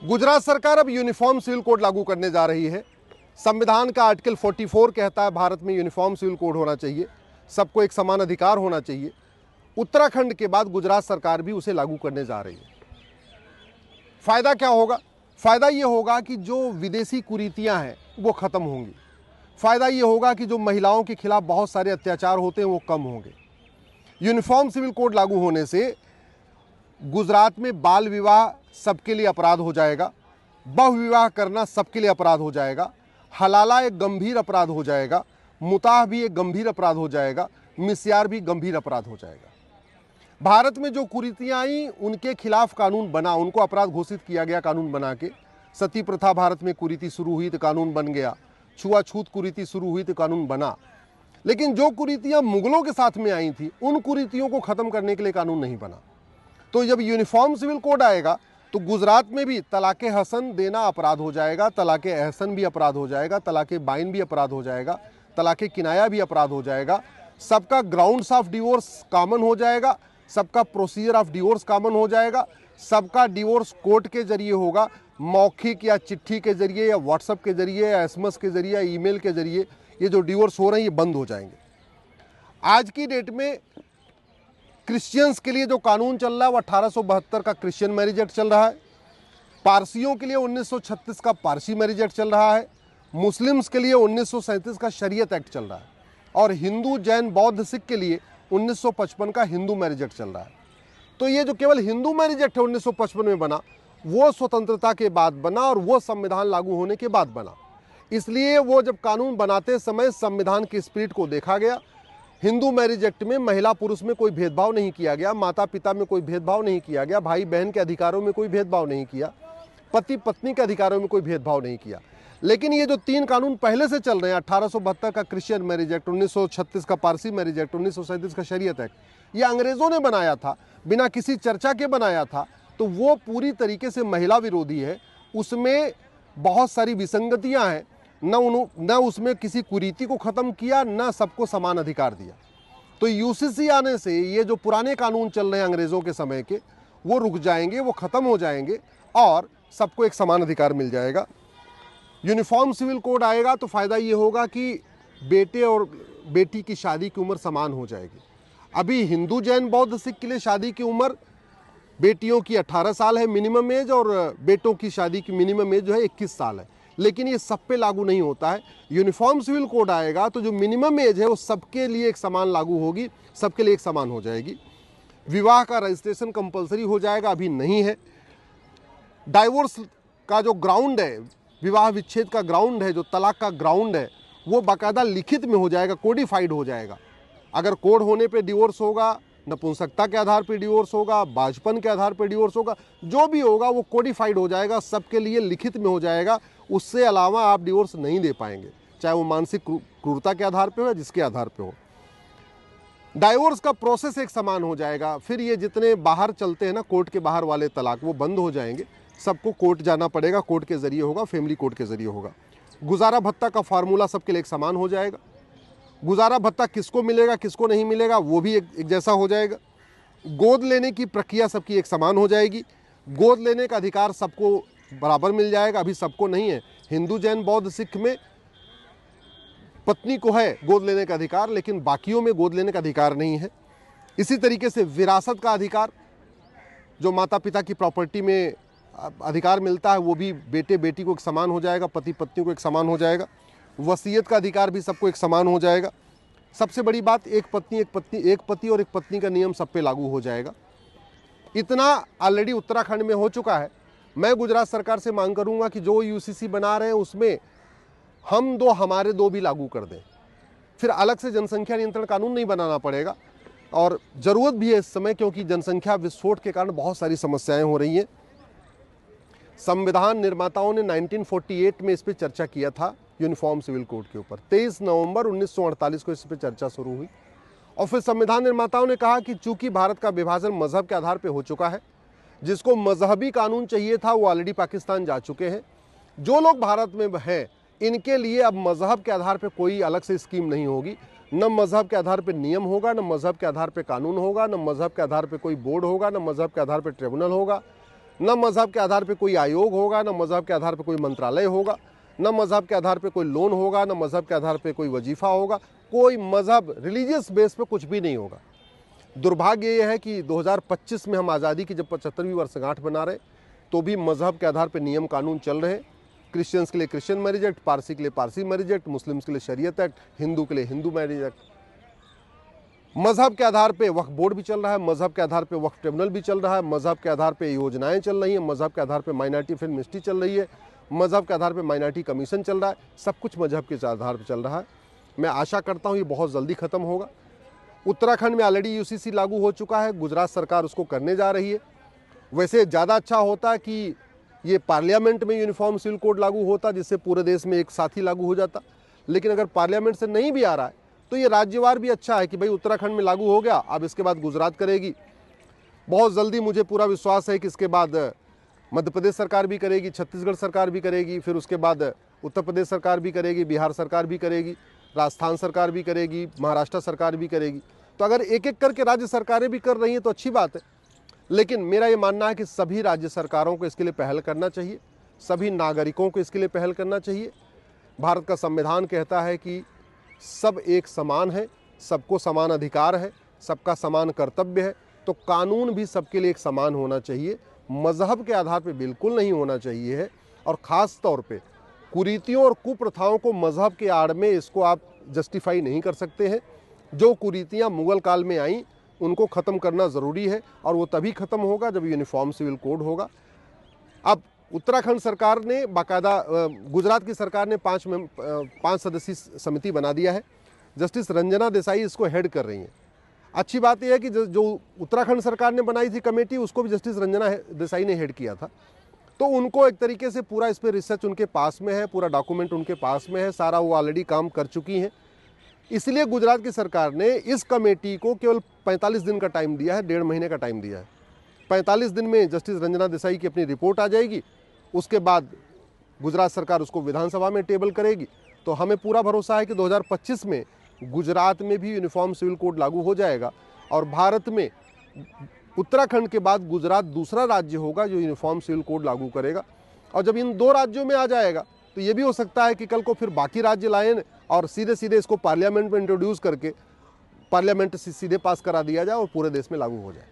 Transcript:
गुजरात सरकार अब uniform civil code लागू करने जा रही है। संविधान का आर्टिकल 44 कहता है भारत में यूनिफॉर्म सिविल कोड होना चाहिए, सबको एक समान अधिकार होना चाहिए। उत्तराखंड के बाद गुजरात सरकार भी उसे लागू करने जा रही है। फायदा क्या होगा? फायदा ये होगा कि जो विदेशी कुरीतियां हैं वो खत्म होंगी। फायदा ये होगा कि जो महिलाओं के खिलाफ बहुत सारे अत्याचार होते हैं वो कम होंगे। यूनिफॉर्म सिविल कोड लागू होने से गुजरात में बाल विवाह सबके लिए अपराध हो जाएगा, बहु विवाह करना सबके लिए अपराध हो जाएगा, हलाला एक गंभीर अपराध हो जाएगा, मुताह भी एक गंभीर अपराध हो जाएगा, मिस्यार भी गंभीर अपराध हो जाएगा। भारत में जो कुरीतियां आई उनके खिलाफ कानून बना, उनको अपराध घोषित किया गया कानून बना के। सती प्रथा भारत में कुरीति शुरू हुई तो कानून बन गया, छुआछूत कुरीति शुरू हुई तो कानून बना। लेकिन जो कुरीतियां मुगलों के साथ में आई थी उन कुरीतियों को खत्म करने के लिए कानून नहीं बना। तो जब यूनिफॉर्म सिविल कोड आएगा तो गुजरात में भी तलाके हसन देना अपराध हो जाएगा, तलाके एहसन भी अपराध हो जाएगा, तलाके बाइन भी अपराध हो जाएगा, तलाके किनाया भी अपराध हो जाएगा। सबका ग्राउंड्स ऑफ डिवोर्स कॉमन हो जाएगा, सबका प्रोसीजर ऑफ डिवोर्स कॉमन हो जाएगा, सबका डिवोर्स कोर्ट के जरिए होगा, मौखिक या चिट्ठी के जरिए या व्हाट्सएप के जरिए या एसएमएस के जरिए या ईमेल के जरिए ये जो डिवोर्स हो रहे हैं ये बंद हो जाएंगे। आज की डेट में क्रिश्चियंस के लिए जो कानून चल रहा है वो 1872 का क्रिश्चियन मैरिज एक्ट चल रहा है। पारसियों के लिए 1936 का पारसी मैरिज एक्ट चल रहा है। मुस्लिम्स के लिए 1937 का शरीयत एक्ट चल रहा है। और हिंदू, जैन, बौद्ध, सिख के लिए 1955 का हिंदू मैरिज एक्ट चल रहा है। तो ये जो केवल हिंदू मैरिज एक्ट है 1955 में बना, वो स्वतंत्रता के बाद बना और वो संविधान लागू होने के बाद बना। इसलिए वो जब कानून बनाते समय संविधान की स्पिरिट को देखा गया। हिंदू मैरिज एक्ट में महिला पुरुष में कोई भेदभाव नहीं किया गया, माता पिता में कोई भेदभाव नहीं किया गया, भाई बहन के अधिकारों में कोई भेदभाव नहीं किया, पति पत्नी के अधिकारों में कोई भेदभाव नहीं किया। लेकिन ये जो तीन कानून पहले से चल रहे हैं, 1872 का क्रिश्चियन मैरिज एक्ट, 1936 का पारसी मैरिज एक्ट, 1937 का शरीयत एक्ट, ये अंग्रेजों ने बनाया था, बिना किसी चर्चा के बनाया था। तो वो पूरी तरीके से महिला विरोधी है। उसमें बहुत सारी विसंगतियां हैं। न उसमें किसी कुरीति को खत्म किया, न सबको समान अधिकार दिया। तो यूसीसी आने से ये जो पुराने कानून चल रहे हैं अंग्रेजों के समय के, वो रुक जाएंगे, वो खत्म हो जाएंगे और सबको एक समान अधिकार मिल जाएगा। यूनिफॉर्म सिविल कोड आएगा तो फायदा ये होगा कि बेटे और बेटी की शादी की उम्र समान हो जाएगी। अभी हिंदू, जैन, बौद्ध, सिख के लिए शादी की उम्र बेटियों की 18 साल है मिनिमम एज, और बेटों की शादी की मिनिमम एज जो है 21 साल है। लेकिन ये सब पे लागू नहीं होता है। यूनिफॉर्म सिविल कोड आएगा तो जो मिनिमम एज है वो सबके लिए एक समान लागू होगी, सबके लिए एक समान हो जाएगी। विवाह का रजिस्ट्रेशन कंपलसरी हो जाएगा, अभी नहीं है। डाइवोर्स का जो ग्राउंड है, विवाह विच्छेद का ग्राउंड है, जो तलाक का ग्राउंड है, वो बाकायदा लिखित में हो जाएगा, कोडिफाइड हो जाएगा। अगर कोड होने पे डिवोर्स होगा, नपुंसकता के आधार पे डिवोर्स होगा, बाझपन के आधार पे डिवोर्स होगा, जो भी होगा वो कोडिफाइड हो जाएगा, सबके लिए लिखित में हो जाएगा। उससे अलावा आप डिवोर्स नहीं दे पाएंगे, चाहे वो मानसिक क्रूरता के आधार पे हो या जिसके आधार पे हो। डाइवोर्स का प्रोसेस एक समान हो जाएगा। फिर ये जितने बाहर चलते हैं ना, कोर्ट के बाहर वाले तलाक, वो बंद हो जाएंगे। सबको कोर्ट जाना पड़ेगा, कोर्ट के जरिए होगा, फैमिली कोर्ट के जरिए होगा। गुजारा भत्ता का फार्मूला सबके लिए एक समान हो जाएगा। गुजारा भत्ता किसको मिलेगा, किसको नहीं मिलेगा, वो भी एक जैसा हो जाएगा। गोद लेने की प्रक्रिया सबकी एक समान हो जाएगी। गोद लेने का अधिकार सबको बराबर मिल जाएगा, अभी सबको नहीं है। हिंदू, जैन, बौद्ध, सिख में पत्नी को है गोद लेने का अधिकार, लेकिन बाकियों में गोद लेने का अधिकार नहीं है। इसी तरीके से विरासत का अधिकार, जो माता पिता की प्रॉपर्टी में अधिकार मिलता है, वो भी बेटे बेटी को एक समान हो जाएगा, पति पत्नी को एक समान हो जाएगा। वसीयत का अधिकार भी सबको एक समान हो जाएगा। सबसे बड़ी बात, एक पति और एक पत्नी का नियम सब पे लागू हो जाएगा। इतना ऑलरेडी उत्तराखंड में हो चुका है। मैं गुजरात सरकार से मांग करूंगा कि जो यूसीसी बना रहे हैं उसमें हम दो हमारे दो भी लागू कर दें। फिर अलग से जनसंख्या नियंत्रण कानून नहीं बनाना पड़ेगा। और ज़रूरत भी है इस समय, क्योंकि जनसंख्या विस्फोट के कारण बहुत सारी समस्याएं हो रही हैं। संविधान निर्माताओं ने 1948 में इस पर चर्चा किया था, यूनिफॉर्म सिविल कोड के ऊपर। 23 नवंबर 1948 को इस पर चर्चा शुरू हुई। और फिर संविधान निर्माताओं ने कहा कि चूंकि भारत का विभाजन मजहब के आधार पर हो चुका है, जिसको मजहबी कानून चाहिए था वो ऑलरेडी पाकिस्तान जा चुके हैं। जो लोग भारत में हैं इनके लिए अब मजहब के आधार पर कोई अलग से स्कीम नहीं होगी। न मजहब के आधार पर नियम होगा, न मजहब के आधार पर कानून होगा, न मजहब के आधार पर कोई बोर्ड होगा, न मजहब के आधार पर ट्रिब्यूनल होगा। न मजहब के आधार पर कोई आयोग होगा, न मजहब के आधार पर कोई मंत्रालय होगा, न मजहब के आधार पर कोई लोन होगा, न मजहब के आधार पर कोई वजीफा होगा, कोई मजहब रिलीजियस बेस पे कुछ भी नहीं होगा। दुर्भाग्य ये है कि 2025 में हम आज़ादी की जब 75वीं वर्षगांठ बना रहे तो भी मजहब के आधार पर नियम कानून चल रहे। क्रिश्चियंस के लिए क्रिश्चियन मैरिज एक्ट, पारसी के लिए पारसी मैरिज एक्ट, मुस्लिम्स के लिए शरीयत एक्ट, हिंदू के लिए हिंदू मैरिज एक्ट। मजहब के आधार पे वक्फ बोर्ड भी चल रहा है, मजहब के आधार पे वक्फ ट्रिब्यूनल भी चल रहा है, मजहब के आधार पे योजनाएं चल रही हैं, मजहब के आधार पे माइनॉरिटी फिल्म मिनिस्ट्री चल रही है, मजहब के आधार पे माइनॉरिटी कमीशन चल रहा है। सब कुछ मजहब के आधार पर चल रहा है। मैं आशा करता हूँ ये बहुत जल्दी ख़त्म होगा। उत्तराखंड में ऑलरेडी यूसीसी लागू हो चुका है, गुजरात सरकार उसको करने जा रही है। वैसे ज़्यादा अच्छा होता कि ये पार्लियामेंट में यूनिफॉर्म सिविल कोड लागू होता, जिससे पूरे देश में एक साथ ही लागू हो जाता। लेकिन अगर पार्लियामेंट से नहीं भी आ रहा है तो ये राज्यवार भी अच्छा है कि भाई उत्तराखंड में लागू हो गया, अब इसके बाद गुजरात करेगी। बहुत जल्दी मुझे पूरा विश्वास है कि इसके बाद मध्य प्रदेश सरकार भी करेगी, छत्तीसगढ़ सरकार भी करेगी, फिर उसके बाद उत्तर प्रदेश सरकार भी करेगी, बिहार सरकार भी करेगी, राजस्थान सरकार भी करेगी, महाराष्ट्र सरकार भी करेगी। तो अगर एक एक करके राज्य सरकारें भी कर रही हैं तो अच्छी बात है। लेकिन मेरा ये मानना है कि सभी राज्य सरकारों को इसके लिए पहल करना चाहिए, सभी नागरिकों को इसके लिए पहल करना चाहिए। भारत का संविधान कहता है कि सब एक समान है, सबको समान अधिकार है, सबका समान कर्तव्य है, तो कानून भी सबके लिए एक समान होना चाहिए, मजहब के आधार पर बिल्कुल नहीं होना चाहिए है। और ख़ास तौर पे कुरीतियों और कुप्रथाओं को मजहब के आड़ में इसको आप जस्टिफाई नहीं कर सकते हैं। जो कुरीतियाँ मुग़ल काल में आईं उनको ख़त्म करना ज़रूरी है, और वो तभी ख़त्म होगा जब यूनिफॉर्म सिविल कोड होगा। अब उत्तराखंड सरकार ने बाकायदा, गुजरात की सरकार ने 5 सदस्यीय समिति बना दिया है। जस्टिस रंजना देसाई इसको हेड कर रही हैं। अच्छी बात यह है कि जो उत्तराखंड सरकार ने बनाई थी कमेटी, उसको भी जस्टिस रंजना देसाई ने हेड किया था। तो उनको एक तरीके से पूरा इस पर रिसर्च उनके पास में है, पूरा डॉक्यूमेंट उनके पास में है, सारा वो ऑलरेडी काम कर चुकी हैं। इसलिए गुजरात की सरकार ने इस कमेटी को केवल 45 दिन का टाइम दिया है, 1.5 महीने का टाइम दिया है। 45 दिन में जस्टिस रंजना देसाई की अपनी रिपोर्ट आ जाएगी, उसके बाद गुजरात सरकार उसको विधानसभा में टेबल करेगी। तो हमें पूरा भरोसा है कि 2025 में गुजरात में भी यूनिफॉर्म सिविल कोड लागू हो जाएगा, और भारत में उत्तराखंड के बाद गुजरात दूसरा राज्य होगा जो यूनिफॉर्म सिविल कोड लागू करेगा। और जब इन 2 राज्यों में आ जाएगा तो ये भी हो सकता है कि कल को फिर बाकी राज्य लाएं और सीधे सीधे इसको पार्लियामेंट में इंट्रोड्यूस करके पार्लियामेंट से सीधे पास करा दिया जाए और पूरे देश में लागू हो जाए।